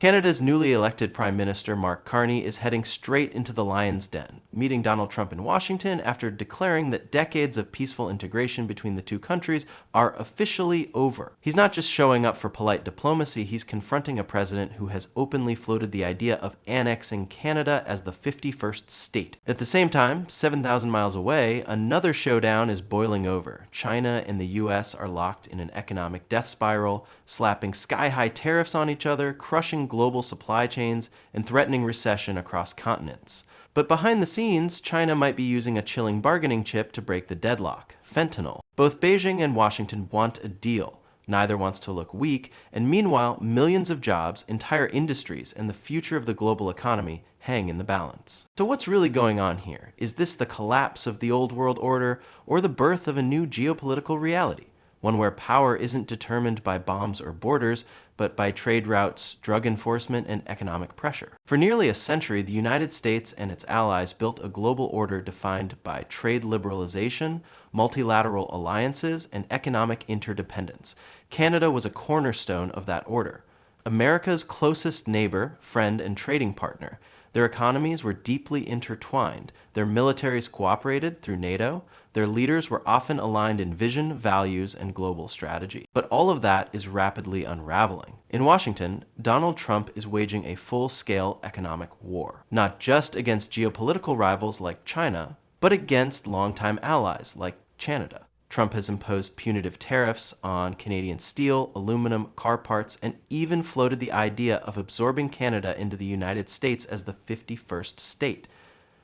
Canada's newly elected Prime Minister Mark Carney is heading straight into the lion's den, meeting Donald Trump in Washington after declaring that decades of peaceful integration between the two countries are officially over. He's not just showing up for polite diplomacy, he's confronting a president who has openly floated the idea of annexing Canada as the 51st state. At the same time, 7,000 miles away, another showdown is boiling over. China and the U.S. are locked in an economic death spiral, slapping sky-high tariffs on each other, crushing global supply chains, and threatening recession across continents. But behind the scenes, China might be using a chilling bargaining chip to break the deadlock: fentanyl. Both Beijing and Washington want a deal. Neither wants to look weak, and meanwhile, millions of jobs, entire industries, and the future of the global economy hang in the balance. So what's really going on here? Is this the collapse of the old world order, or the birth of a new geopolitical reality? One where power isn't determined by bombs or borders, but by trade routes, drug enforcement, and economic pressure. For nearly a century, the United States and its allies built a global order defined by trade liberalization, multilateral alliances, and economic interdependence. Canada was a cornerstone of that order. America's closest neighbor, friend, and trading partner. Their economies were deeply intertwined. Their militaries cooperated through NATO. Their leaders were often aligned in vision, values, and global strategy. But all of that is rapidly unraveling. In Washington, Donald Trump is waging a full-scale economic war, not just against geopolitical rivals like China, but against longtime allies like Canada. Trump has imposed punitive tariffs on Canadian steel, aluminum, car parts, and even floated the idea of absorbing Canada into the United States as the 51st state.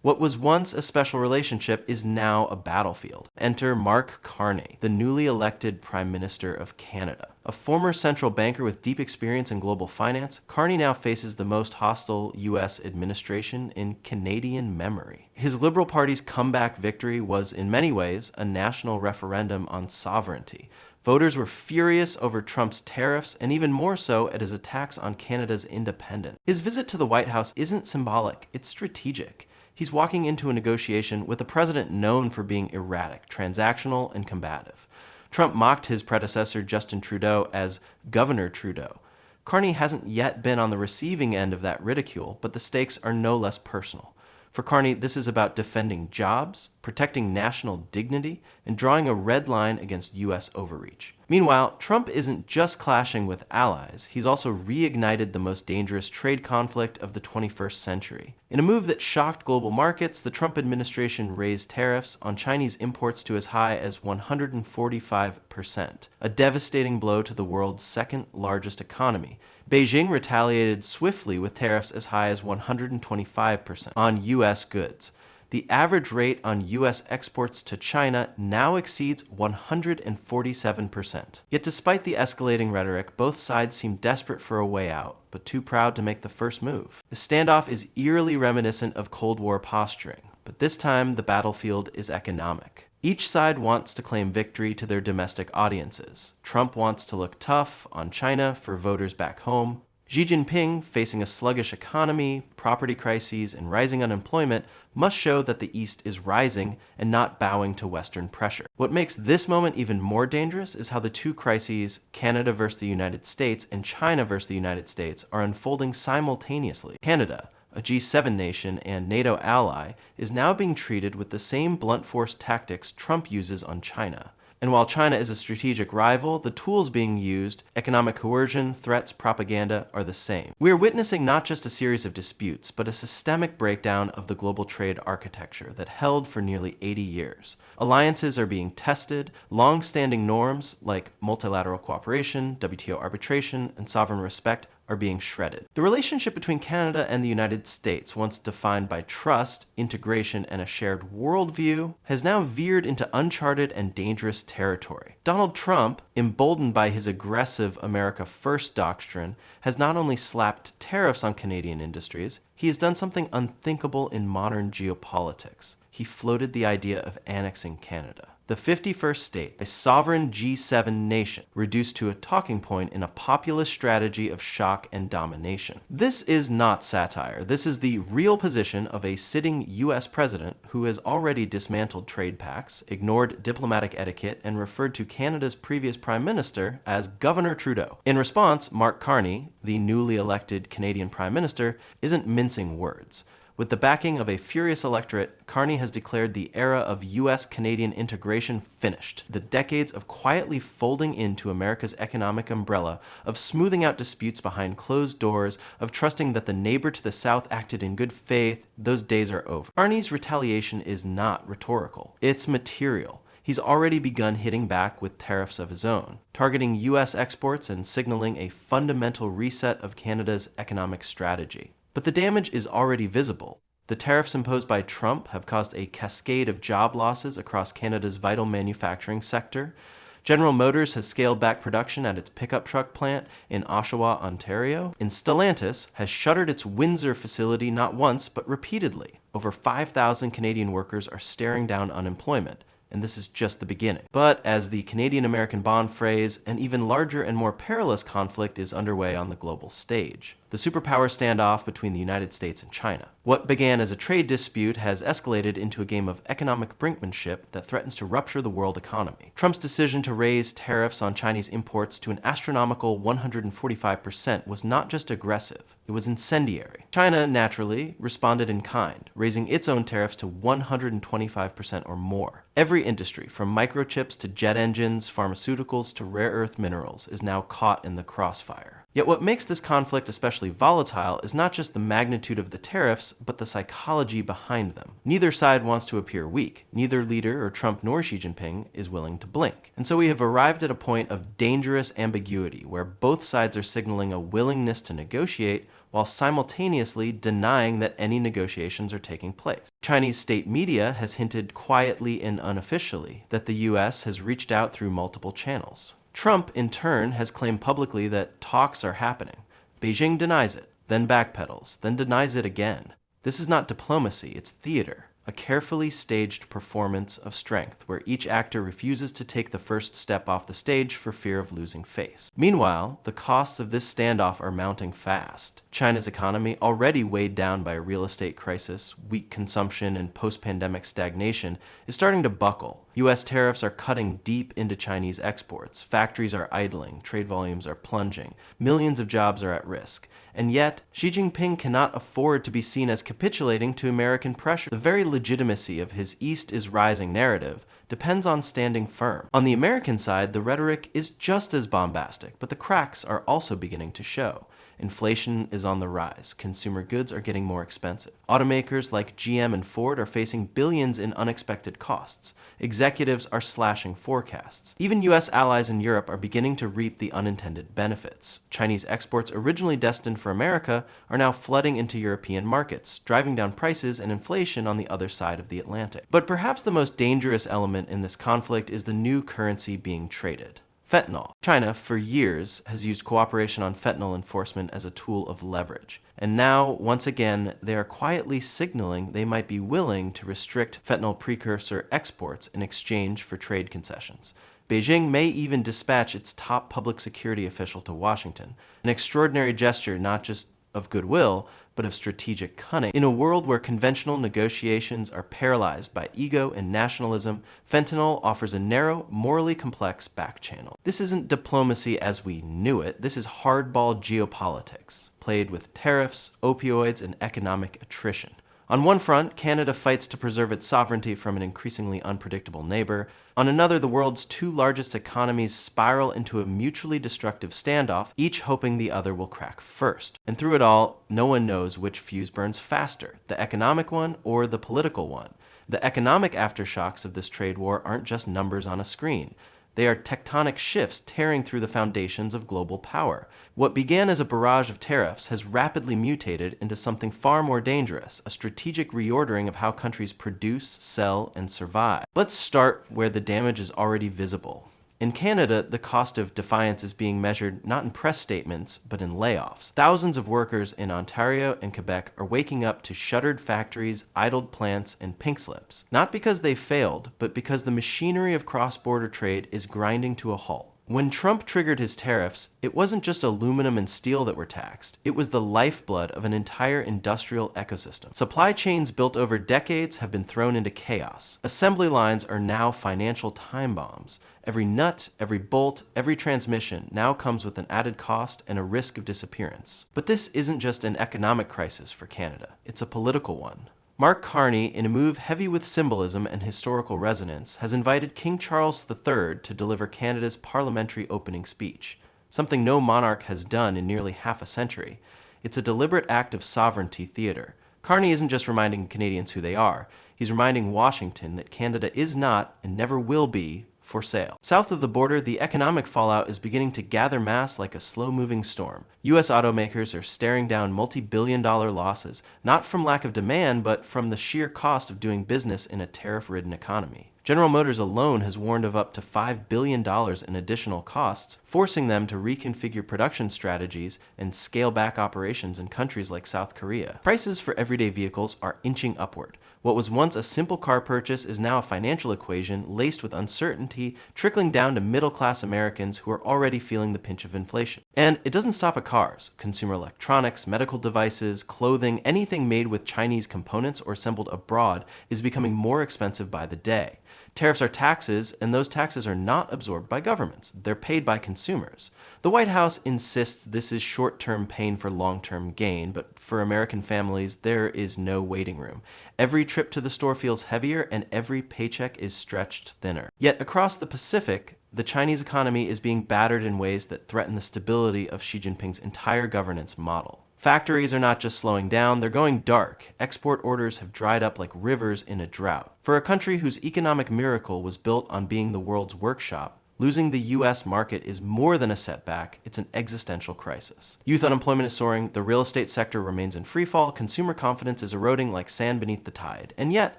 What was once a special relationship is now a battlefield. Enter Mark Carney, the newly elected Prime Minister of Canada. A former central banker with deep experience in global finance, Carney now faces the most hostile U.S. administration in Canadian memory. His Liberal Party's comeback victory was, in many ways, a national referendum on sovereignty. Voters were furious over Trump's tariffs, and even more so at his attacks on Canada's independence. His visit to the White House isn't symbolic, it's strategic. He's walking into a negotiation with a president known for being erratic, transactional, and combative. Trump mocked his predecessor Justin Trudeau as Governor Trudeau. Carney hasn't yet been on the receiving end of that ridicule, but the stakes are no less personal. For Carney, this is about defending jobs, protecting national dignity, and drawing a red line against U.S. overreach. Meanwhile, Trump isn't just clashing with allies, he's also reignited the most dangerous trade conflict of the 21st century. In a move that shocked global markets, the Trump administration raised tariffs on Chinese imports to as high as 145%, a devastating blow to the world's second largest economy. Beijing retaliated swiftly with tariffs as high as 125% on U.S. goods. The average rate on U.S. exports to China now exceeds 147%. Yet despite the escalating rhetoric, both sides seem desperate for a way out, but too proud to make the first move. The standoff is eerily reminiscent of Cold War posturing, but this time the battlefield is economic. Each side wants to claim victory to their domestic audiences. Trump wants to look tough on China for voters back home. Xi Jinping, facing a sluggish economy, property crises, and rising unemployment, must show that the East is rising and not bowing to Western pressure. What makes this moment even more dangerous is how the two crises, Canada versus the United States and China versus the United States, are unfolding simultaneously. Canada, a G7 nation and NATO ally, is now being treated with the same blunt force tactics Trump uses on China. And while China is a strategic rival, the tools being used, economic coercion, threats, propaganda, are the same. We are witnessing not just a series of disputes, but a systemic breakdown of the global trade architecture that held for nearly 80 years. Alliances are being tested, long-standing norms like multilateral cooperation, WTO arbitration, and sovereign respect are being shredded. The relationship between Canada and the United States, once defined by trust, integration, and a shared worldview, has now veered into uncharted and dangerous territory. Donald Trump, emboldened by his aggressive America First doctrine, has not only slapped tariffs on Canadian industries, he has done something unthinkable in modern geopolitics. He floated the idea of annexing Canada. The 51st state, a sovereign G7 nation, reduced to a talking point in a populist strategy of shock and domination. This is not satire. This is the real position of a sitting U.S. president who has already dismantled trade pacts, ignored diplomatic etiquette, and referred to Canada's previous prime minister as Governor Trudeau. In response, Mark Carney, the newly elected Canadian prime minister, isn't mincing words. With the backing of a furious electorate, Carney has declared the era of U.S. Canadian integration finished. The decades of quietly folding into America's economic umbrella, of smoothing out disputes behind closed doors, of trusting that the neighbor to the south acted in good faith, those days are over. Carney's retaliation is not rhetorical. It's material. He's already begun hitting back with tariffs of his own, targeting U.S. exports and signaling a fundamental reset of Canada's economic strategy. But the damage is already visible. The tariffs imposed by Trump have caused a cascade of job losses across Canada's vital manufacturing sector. General Motors has scaled back production at its pickup truck plant in Oshawa, Ontario. And Stellantis has shuttered its Windsor facility not once, but repeatedly. Over 5,000 Canadian workers are staring down unemployment. And this is just the beginning. But as the Canadian-American bond phrase, an even larger and more perilous conflict is underway on the global stage. The superpower standoff between the United States and China. What began as a trade dispute has escalated into a game of economic brinkmanship that threatens to rupture the world economy. Trump's decision to raise tariffs on Chinese imports to an astronomical 145% was not just aggressive, it was incendiary. China, naturally, responded in kind, raising its own tariffs to 125% or more. Every industry, from microchips to jet engines, pharmaceuticals to rare earth minerals, is now caught in the crossfire. Yet what makes this conflict especially volatile is not just the magnitude of the tariffs, but the psychology behind them. Neither side wants to appear weak. Neither leader, or Trump nor Xi Jinping, is willing to blink. And so we have arrived at a point of dangerous ambiguity, where both sides are signaling a willingness to negotiate, while simultaneously denying that any negotiations are taking place. Chinese state media has hinted quietly and unofficially that the U.S. has reached out through multiple channels. Trump, in turn, has claimed publicly that talks are happening. Beijing denies it, then backpedals, then denies it again. This is not diplomacy, it's theater. A carefully staged performance of strength where each actor refuses to take the first step off the stage for fear of losing face. Meanwhile, the costs of this standoff are mounting fast. China's economy, already weighed down by a real estate crisis, weak consumption, and post-pandemic stagnation, is starting to buckle. U.S. tariffs are cutting deep into Chinese exports. Factories are idling, trade volumes are plunging, millions of jobs are at risk. And yet, Xi Jinping cannot afford to be seen as capitulating to American pressure. The very legitimacy of his East is rising narrative depends on standing firm. On the American side, the rhetoric is just as bombastic, but the cracks are also beginning to show. Inflation is on the rise. Consumer goods are getting more expensive. Automakers like GM and Ford are facing billions in unexpected costs. Executives are slashing forecasts. Even U.S. allies in Europe are beginning to reap the unintended benefits. Chinese exports originally destined for America are now flooding into European markets, driving down prices and inflation on the other side of the Atlantic. But perhaps the most dangerous element in this conflict is the new currency being traded. Fentanyl. China, for years, has used cooperation on fentanyl enforcement as a tool of leverage. And now, once again, they are quietly signaling they might be willing to restrict fentanyl precursor exports in exchange for trade concessions. Beijing may even dispatch its top public security official to Washington, an extraordinary gesture not just of goodwill, but of strategic cunning. In a world where conventional negotiations are paralyzed by ego and nationalism, fentanyl offers a narrow, morally complex back channel. This isn't diplomacy as we knew it. This is hardball geopolitics, played with tariffs, opioids, and economic attrition. On one front, Canada fights to preserve its sovereignty from an increasingly unpredictable neighbor. On another, the world's two largest economies spiral into a mutually destructive standoff, each hoping the other will crack first. And through it all, no one knows which fuse burns faster, the economic one or the political one. The economic aftershocks of this trade war aren't just numbers on a screen. They are tectonic shifts tearing through the foundations of global power. What began as a barrage of tariffs has rapidly mutated into something far more dangerous, a strategic reordering of how countries produce, sell, and survive. Let's start where the damage is already visible. In Canada, the cost of defiance is being measured not in press statements, but in layoffs. Thousands of workers in Ontario and Quebec are waking up to shuttered factories, idled plants, and pink slips. Not because they failed, but because the machinery of cross-border trade is grinding to a halt. When Trump triggered his tariffs, it wasn't just aluminum and steel that were taxed. It was the lifeblood of an entire industrial ecosystem. Supply chains built over decades have been thrown into chaos. Assembly lines are now financial time bombs. Every nut, every bolt, every transmission now comes with an added cost and a risk of disappearance. But this isn't just an economic crisis for Canada. It's a political one. Mark Carney, in a move heavy with symbolism and historical resonance, has invited King Charles III to deliver Canada's parliamentary opening speech, something no monarch has done in nearly half a century. It's a deliberate act of sovereignty theater. Carney isn't just reminding Canadians who they are, he's reminding Washington that Canada is not and never will be for sale. South of the border, the economic fallout is beginning to gather mass like a slow-moving storm. U.S. automakers are staring down multi-billion-dollar losses, not from lack of demand, but from the sheer cost of doing business in a tariff-ridden economy. General Motors alone has warned of up to $5 billion in additional costs, forcing them to reconfigure production strategies and scale back operations in countries like South Korea. Prices for everyday vehicles are inching upward. What was once a simple car purchase is now a financial equation laced with uncertainty, trickling down to middle-class Americans who are already feeling the pinch of inflation. And it doesn't stop at cars. Consumer electronics, medical devices, clothing, anything made with Chinese components or assembled abroad is becoming more expensive by the day. Tariffs are taxes, and those taxes are not absorbed by governments. They're paid by consumers. The White House insists this is short-term pain for long-term gain, but for American families, there is no waiting room. Every trip to the store feels heavier, and every paycheck is stretched thinner. Yet across the Pacific, the Chinese economy is being battered in ways that threaten the stability of Xi Jinping's entire governance model. Factories are not just slowing down, they're going dark. Export orders have dried up like rivers in a drought. For a country whose economic miracle was built on being the world's workshop, losing the U.S. market is more than a setback, it's an existential crisis. Youth unemployment is soaring, the real estate sector remains in freefall, consumer confidence is eroding like sand beneath the tide. And yet,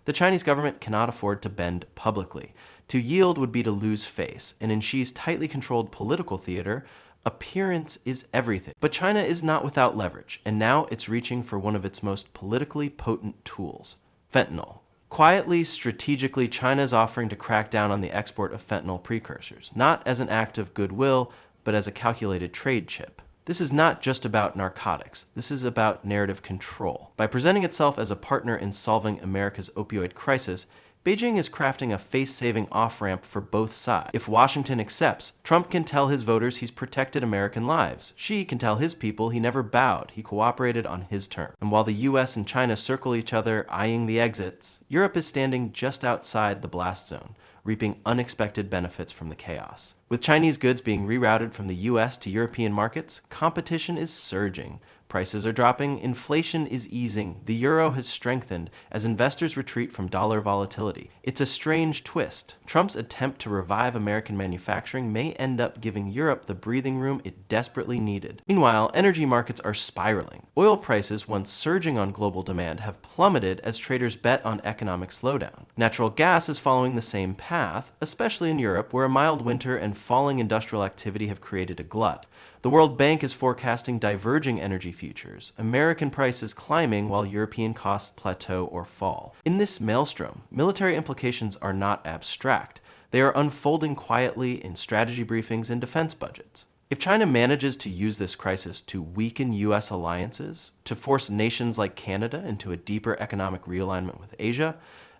the Chinese government cannot afford to bend publicly. To yield would be to lose face, and in Xi's tightly controlled political theater, appearance is everything. But China is not without leverage, and now it's reaching for one of its most politically potent tools, fentanyl. Quietly, strategically, China is offering to crack down on the export of fentanyl precursors, not as an act of goodwill, but as a calculated trade chip. This is not just about narcotics. This is about narrative control. By presenting itself as a partner in solving America's opioid crisis, Beijing is crafting a face-saving off-ramp for both sides. If Washington accepts, Trump can tell his voters he's protected American lives. Xi can tell his people he never bowed, he cooperated on his terms. And while the US and China circle each other, eyeing the exits, Europe is standing just outside the blast zone, reaping unexpected benefits from the chaos. With Chinese goods being rerouted from the US to European markets, competition is surging. Prices are dropping, inflation is easing, the euro has strengthened as investors retreat from dollar volatility. It's a strange twist. Trump's attempt to revive American manufacturing may end up giving Europe the breathing room it desperately needed. Meanwhile, energy markets are spiraling. Oil prices, once surging on global demand, have plummeted as traders bet on economic slowdown. Natural gas is following the same path, especially in Europe, where a mild winter and falling industrial activity have created a glut. The World Bank is forecasting diverging energy futures, American prices climbing while European costs plateau or fall. In this maelstrom, military implications are not abstract. They are unfolding quietly in strategy briefings and defense budgets. If China manages to use this crisis to weaken U.S. alliances, to force nations like Canada into a deeper economic realignment with Asia,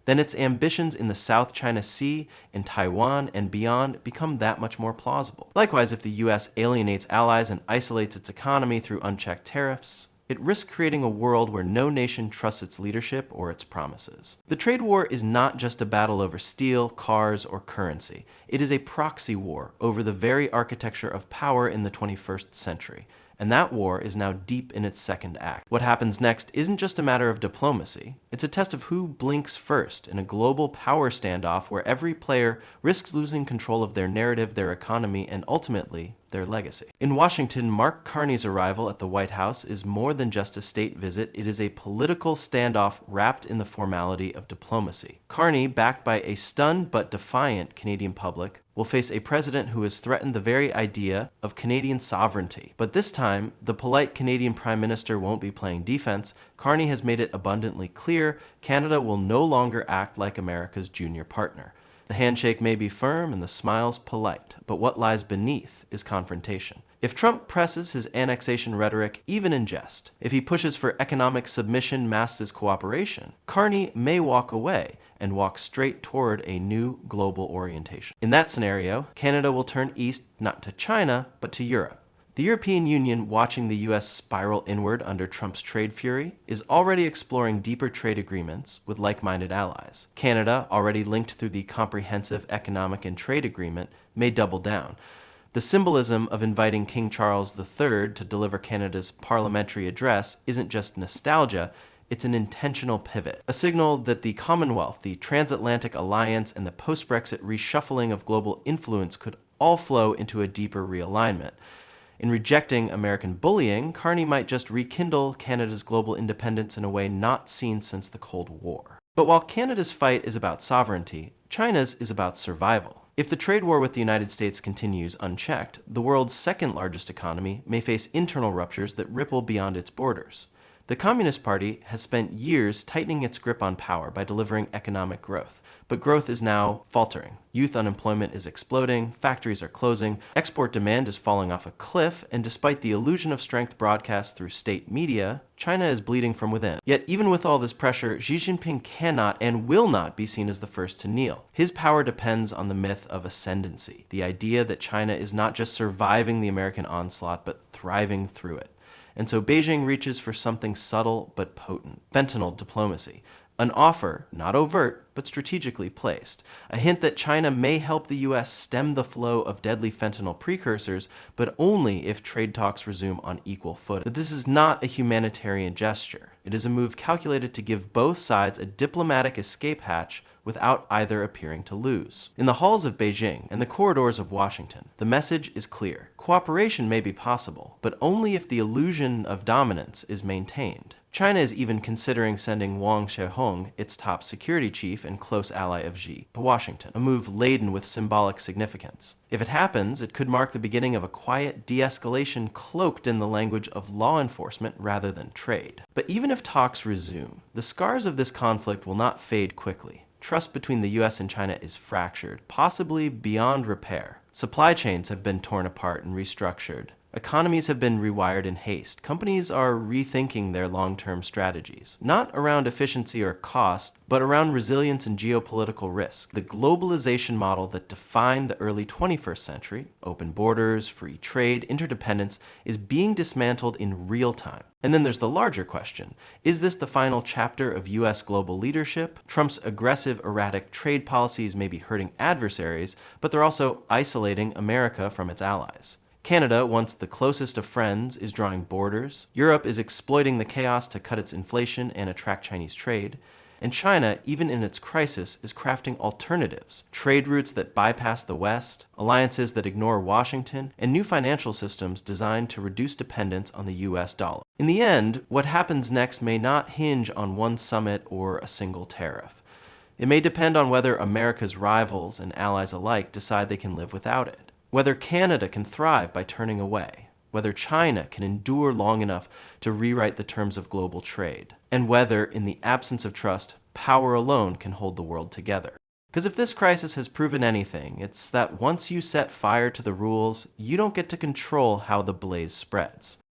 then its ambitions in the South China Sea, in Taiwan, and beyond become that much more plausible. Likewise, if the U.S. alienates allies and isolates its economy through unchecked tariffs, it risks creating a world where no nation trusts its leadership or its promises. The trade war is not just a battle over steel, cars, or currency. It is a proxy war over the very architecture of power in the 21st century. And that war is now deep in its second act. What happens next isn't just a matter of diplomacy. It's a test of who blinks first in a global power standoff where every player risks losing control of their narrative, their economy, and ultimately, their legacy. In Washington, Mark Carney's arrival at the White House is more than just a state visit. It is a political standoff wrapped in the formality of diplomacy. Carney, backed by a stunned but defiant Canadian public, will will face a president who has threatened the very idea of Canadian sovereignty. But this time, the polite Canadian Prime Minister won't be playing defense. Carney has made it abundantly clear Canada will no longer act like America's junior partner. The handshake may be firm and the smiles polite, but what lies beneath is confrontation. If Trump presses his annexation rhetoric even in jest, if he pushes for economic submission masked as cooperation, Carney may walk away and walk straight toward a new global orientation. In that scenario, Canada will turn east not to China, but to Europe. The European Union, watching the U.S. spiral inward under Trump's trade fury, is already exploring deeper trade agreements with like-minded allies. Canada, already linked through the Comprehensive Economic and Trade Agreement, may double down. The symbolism of inviting King Charles III to deliver Canada's parliamentary address isn't just nostalgia, it's an intentional pivot, a signal that the Commonwealth, the transatlantic alliance, and the post-Brexit reshuffling of global influence could all flow into a deeper realignment. In rejecting American bullying, Carney might just rekindle Canada's global independence in a way not seen since the Cold War. But while Canada's fight is about sovereignty, China's is about survival. If the trade war with the United States continues unchecked, the world's second largest economy may face internal ruptures that ripple beyond its borders. The Communist Party has spent years tightening its grip on power by delivering economic growth, but growth is now faltering. Youth unemployment is exploding, factories are closing, export demand is falling off a cliff, and despite the illusion of strength broadcast through state media, China is bleeding from within. Yet even with all this pressure, Xi Jinping cannot and will not be seen as the first to kneel. His power depends on the myth of ascendancy, the idea that China is not just surviving the American onslaught, but thriving through it. And so Beijing reaches for something subtle but potent: fentanyl diplomacy. An offer, not overt, but strategically placed. A hint that China may help the U.S. stem the flow of deadly fentanyl precursors, but only if trade talks resume on equal footing. But this is not a humanitarian gesture. It is a move calculated to give both sides a diplomatic escape hatch without either appearing to lose. In the halls of Beijing and the corridors of Washington, the message is clear. Cooperation may be possible, but only if the illusion of dominance is maintained. China is even considering sending Wang Shihong, its top security chief and close ally of Xi, to Washington, a move laden with symbolic significance. If it happens, it could mark the beginning of a quiet de-escalation cloaked in the language of law enforcement rather than trade. But even if talks resume, the scars of this conflict will not fade quickly. Trust between the U.S. and China is fractured, possibly beyond repair. Supply chains have been torn apart and restructured. Economies have been rewired in haste. Companies are rethinking their long-term strategies, not around efficiency or cost, but around resilience and geopolitical risk. The globalization model that defined the early 21st century, open borders, free trade, interdependence, is being dismantled in real time. And then there's the larger question. Is this the final chapter of U.S. global leadership? Trump's aggressive, erratic trade policies may be hurting adversaries, but they're also isolating America from its allies. Canada, once the closest of friends, is drawing borders. Europe is exploiting the chaos to cut its inflation and attract Chinese trade. And China, even in its crisis, is crafting alternatives: trade routes that bypass the West, alliances that ignore Washington, and new financial systems designed to reduce dependence on the U.S. dollar. In the end, what happens next may not hinge on one summit or a single tariff. It may depend on whether America's rivals and allies alike decide they can live without it, whether Canada can thrive by turning away, whether China can endure long enough to rewrite the terms of global trade, and whether, in the absence of trust, power alone can hold the world together. Because if this crisis has proven anything, it's that once you set fire to the rules, you don't get to control how the blaze spreads.